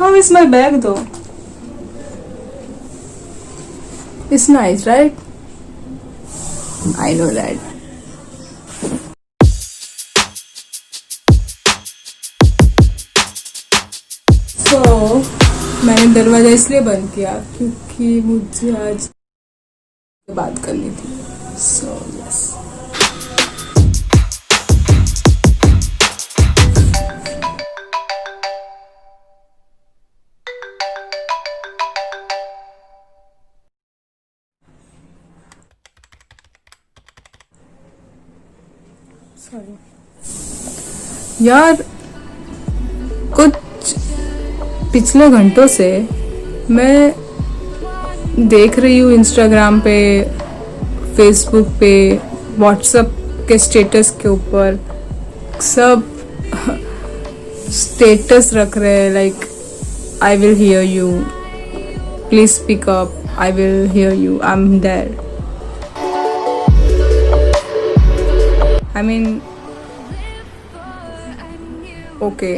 How is my bag though? It's nice, right? I know that. So, मैंने दरवाजा इसलिए बंद किया क्योंकि मुझे आज बात करनी थी. So yes. सॉरी यार, कुछ पिछले घंटों से मैं देख रही हूँ इंस्टाग्राम पे, फेसबुक पे, व्हाट्सएप के स्टेटस के ऊपर सब स्टेटस रख रहे हैं like I will hear you, please speak up, I will hear you, I am there. I mean, okay.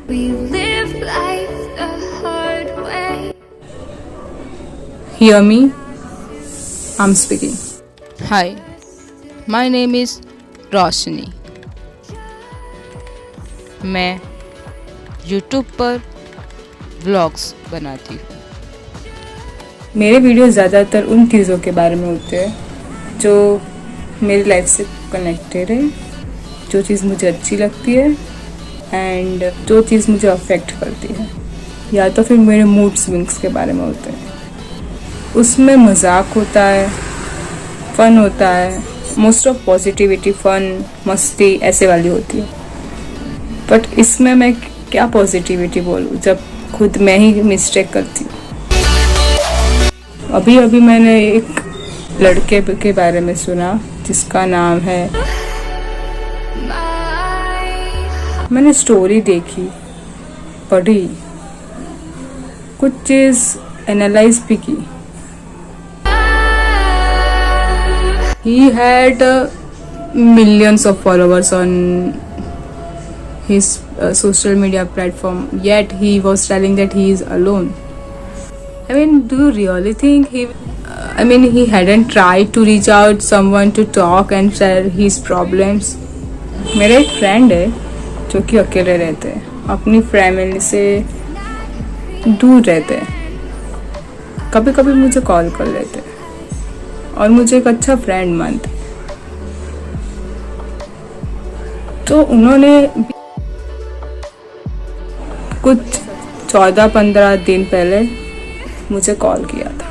We live life the hard way. Hear me? I'm speaking. Hi, my name is रोशनी. मैं YouTube पर vlogs बनाती हूँ. मेरे video ज़्यादातर उन चीज़ों के बारे में होते हैं जो मेरी लाइफ से कनेक्टेड है, जो चीज़ मुझे अच्छी लगती है एंड जो चीज़ मुझे अफेक्ट करती है, या तो फिर मेरे मूड स्विंग्स के बारे में होते हैं. उसमें मजाक होता है, फन होता है, मोस्ट ऑफ पॉजिटिविटी, फन, मस्ती ऐसे वाली होती है. बट इसमें मैं क्या पॉजिटिविटी बोलूँ जब खुद मैं ही मिस्टेक करती हूँ. अभी अभी मैंने एक लड़के के बारे में सुना जिसका नाम है, मैंने स्टोरी देखी, पढ़ी, कुछ चीज़ एनालाइज भी की. He had millions of followers on his social media platform, yet he was telling that he is alone. I mean, do you really think he hadn't tried to reach out someone to talk and share his problems? मेरा एक friend है जो कि अकेले रहते हैं, अपनी family से दूर रहते हैं. कभी कभी मुझे कॉल कर लेते हैं और मुझे एक अच्छा फ्रेंड मानते. तो उन्होंने कुछ 14-15 दिन पहले मुझे कॉल किया था,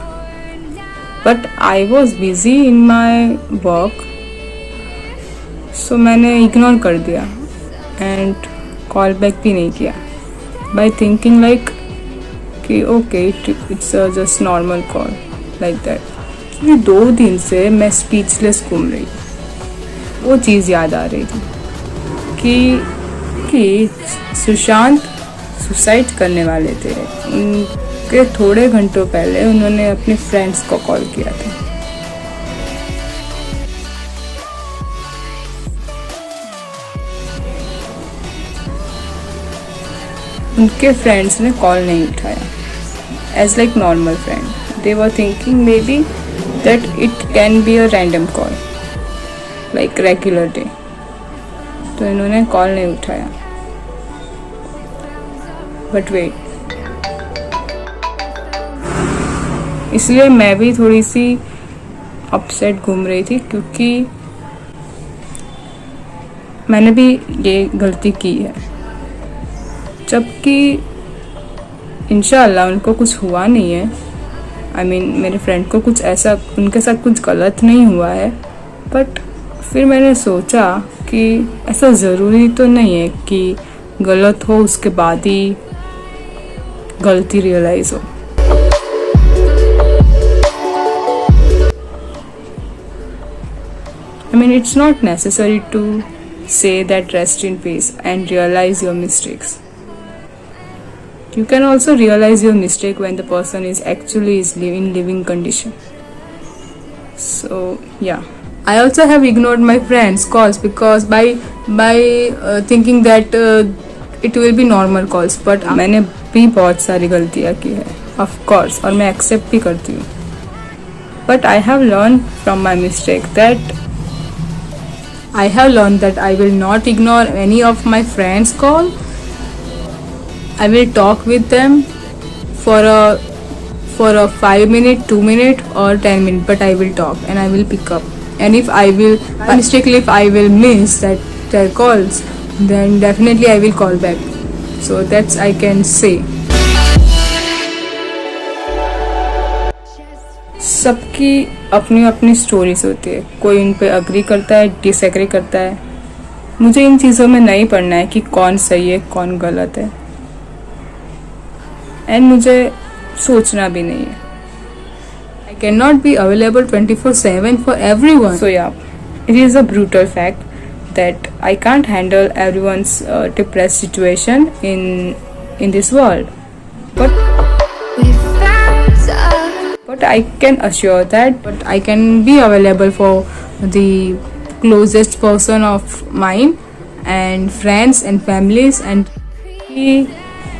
but I was busy in my work, so मैंने इग्नोर कर दिया एंड कॉल बैक भी नहीं किया बाई थिंकिंग लाइक कि okay it's just normal call like that. ये 2 दिन से मैं स्पीचलेस घूम रही. वो चीज़ याद आ रही थी कि सुशांत सुसाइड करने वाले थे. उनके थोड़े घंटों पहले उन्होंने अपने फ्रेंड्स को कॉल किया था. उनके फ्रेंड्स ने कॉल नहीं उठाया as like normal friend. They were thinking maybe that it can be a random call like regular day. तो इन्होंने कॉल नहीं उठाया. बट वेट, इसलिए मैं भी थोड़ी सी अपसेट घूम रही थी क्योंकि मैंने भी ये गलती की है. जबकि इंशाअल्लाह उनको कुछ हुआ नहीं है. आई मीन मेरे फ्रेंड को कुछ ऐसा, उनके साथ कुछ गलत नहीं हुआ है. बट फिर मैंने सोचा कि ऐसा ज़रूरी तो नहीं है कि गलत हो उसके बाद ही गलती रियलाइज़ हो. I mean, it's not necessary to say that rest in peace and realize your mistakes. You can also realize your mistake when the person is actually in living condition. So yeah, I also have ignored my friends' calls because by thinking that it will be normal calls. But मैंने भी बहुत सारी गलतियाँ की है of course, और मैं accept भी करती हूँ. But I have learn from my mistake that I will not ignore any of my friends' call. I will talk with them for a 5 minute, 2 minute or 10 minute, but I will talk and I will pick up. And if I will miss their calls, then definitely I will call back. So that's I can say. सबकी अपनी अपनी stories होती है, कोई उन पे agree करता है, डिसएग्री करता है. मुझे इन चीज़ों में नहीं पढ़ना है कि कौन सही है कौन गलत है, एंड मुझे सोचना भी नहीं है. I can not be available 24/7 for everyone. So yeah, it is a brutal fact that I can't handle everyone's depressed situation in this world. We found a But I can assure that I can be available for the closest person of mine and friends and families and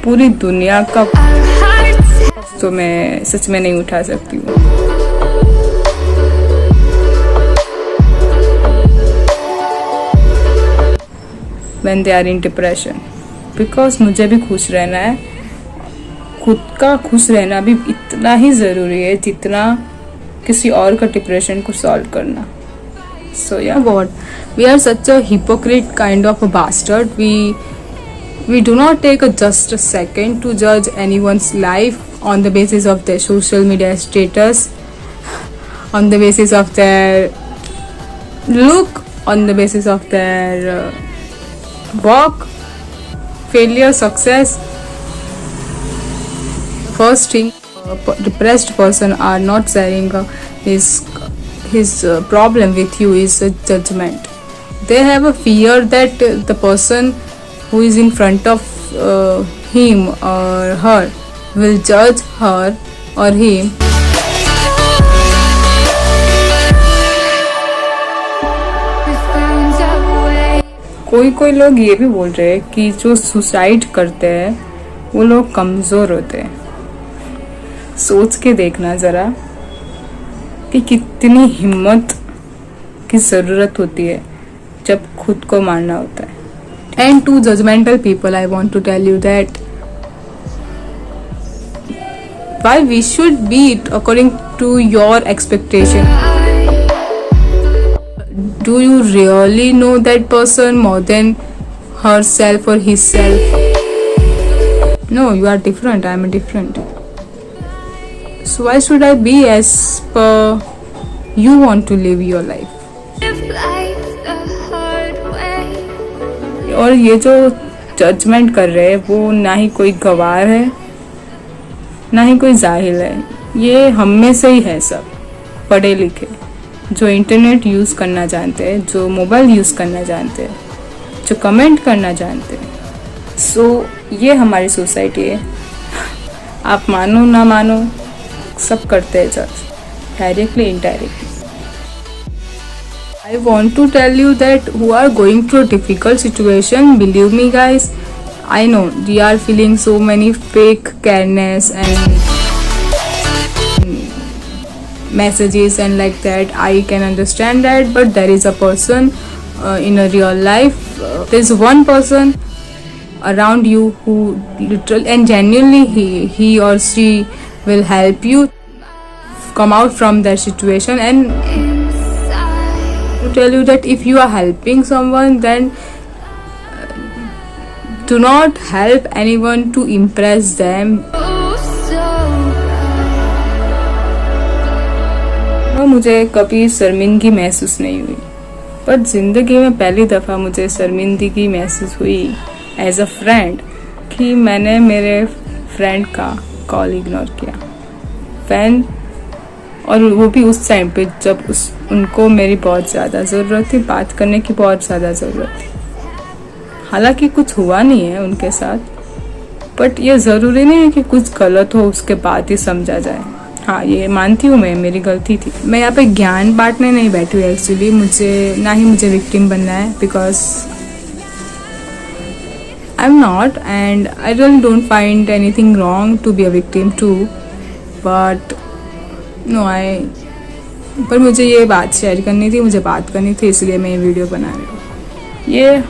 पूरी दुनिया का our hearts. तो मैं सच में नहीं उठा सकती हूँ. When they are in depression, because मुझे भी खुश रहना है. खुद का खुश रहना भी इतना ही ज़रूरी है जितना किसी और का डिप्रेशन को सॉल्व करना. सो या God, we are such a hypocrite kind of a bastard. We do not take just a second to जज anyone's life on the basis of their social media status, on the basis of their look, on the basis of their work, failure, success. First thing, depressed person are not sharing his problem with you is a judgment. They have a fear that the person who is in front of him or her will judge her or him. We found a way. कोई लोग ये भी बोल रहे हैं कि जो suicide करते हैं वो लोग कमज़ोर होते हैं. सोच के देखना ज़रा कि कितनी हिम्मत की ज़रूरत होती है जब खुद को मारना होता है. And to judgemental people I want to tell you that why we should beat according to your expectation. Do you really know that person more than her self or his self? No, you are different, I am different. So why should I be as per you want to live your life? Live life the hard way. और ये जो judgement कर रहे हैं वो ना ही कोई गवार है ना ही कोई जाहिल है. ये हम में से ही है, सब पढ़े लिखे जो इंटरनेट यूज़ करना जानते हैं, जो मोबाइल यूज़ करना जानते हैं, जो कमेंट करना जानते हैं. सो ये हमारी सोसाइटी है. आप मानो ना मानो सब करते हैं जज, directly indirectly. I want to tell you that who are going through a difficult situation, believe me guys, I know we are feeling so many fake careness and messages and like that. I can understand that, but there is a person in a real life, there is one person around you who literally and genuinely he or she will help you come out from that situation. And Inside. to tell you that if you are helping someone, then do not help anyone to impress them. Oh, so मुझे कभी शर्मिंदगी महसूस नहीं हुई, पर ज़िंदगी में पहली दफ़ा मुझे शर्मिंदगी महसूस हुई एज अ फ्रेंड कि मैंने मेरे फ्रेंड का कॉल इग्नोर किया. फैन, और वो भी उस टाइम पे जब उनको मेरी बहुत ज़्यादा ज़रूरत थी, बात करने की बहुत ज़्यादा ज़रूरत थी. हालांकि कुछ हुआ नहीं है उनके साथ, बट ये ज़रूरी नहीं है कि कुछ गलत हो उसके बाद ही समझा जाए. हाँ, ये मानती हूँ मैं, मेरी गलती थी. मैं यहाँ पे ज्ञान बांटने नहीं बैठी हूँ एक्चुअली. मुझे ना ही मुझे विक्टिम बनना है, because I'm not, and I really don't find anything wrong to be a victim too. But no, पर मुझे ये बात शेयर करनी थी, मुझे बात करनी थी, इसलिए मैं ये वीडियो बना रही हूँ। ये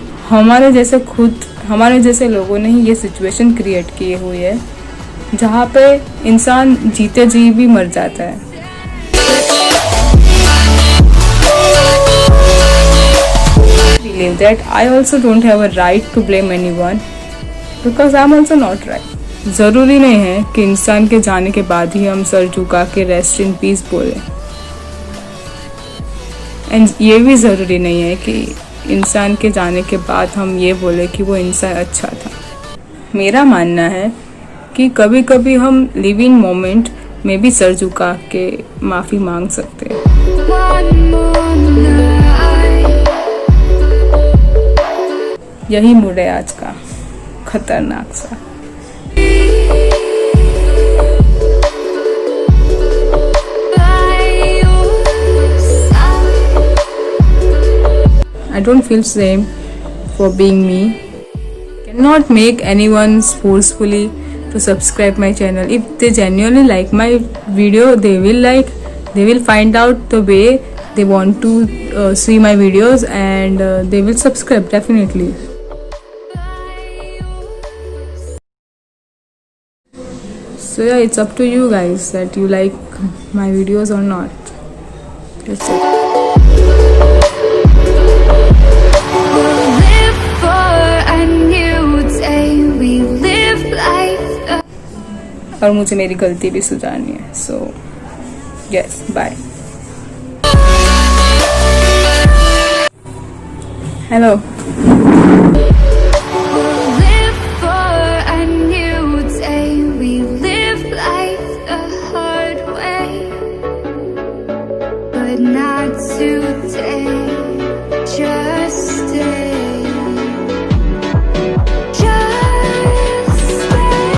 हमारे जैसे लोगों ने ही ये सिचुएशन क्रिएट की हुई है जहाँ पे इंसान जीते जी भी मर जाता है। Believe that I also don't have a right to blame anyone because I'm also not right. ज़रूरी नहीं है कि इंसान के जाने के बाद ही हम सर झुका के रेस्ट इन पीस बोले, एंड ये भी ज़रूरी नहीं है कि इंसान के जाने के बाद हम ये बोले कि वो इंसान अच्छा था। मेरा मानना है कि कभी कभी हम लिव इन मोमेंट में भी सर झुका के माफ़ी मांग सकते हैं। one more night. यही मूड है आज का, खतरनाक सा। By your side. I don't feel shame for being me. Cannot make anyone forcefully to subscribe my channel. If they genuinely like my video, they will find out the way they want to see my videos, and they will subscribe definitely. So yeah, it's up to you guys that you like my videos or not. That's it. We'll live for a new day. We live life. और मुझे मेरी गलती भी सुधारनी है। So yes, bye. Hello. We'll live for a new day. We live life the hard way, but not today.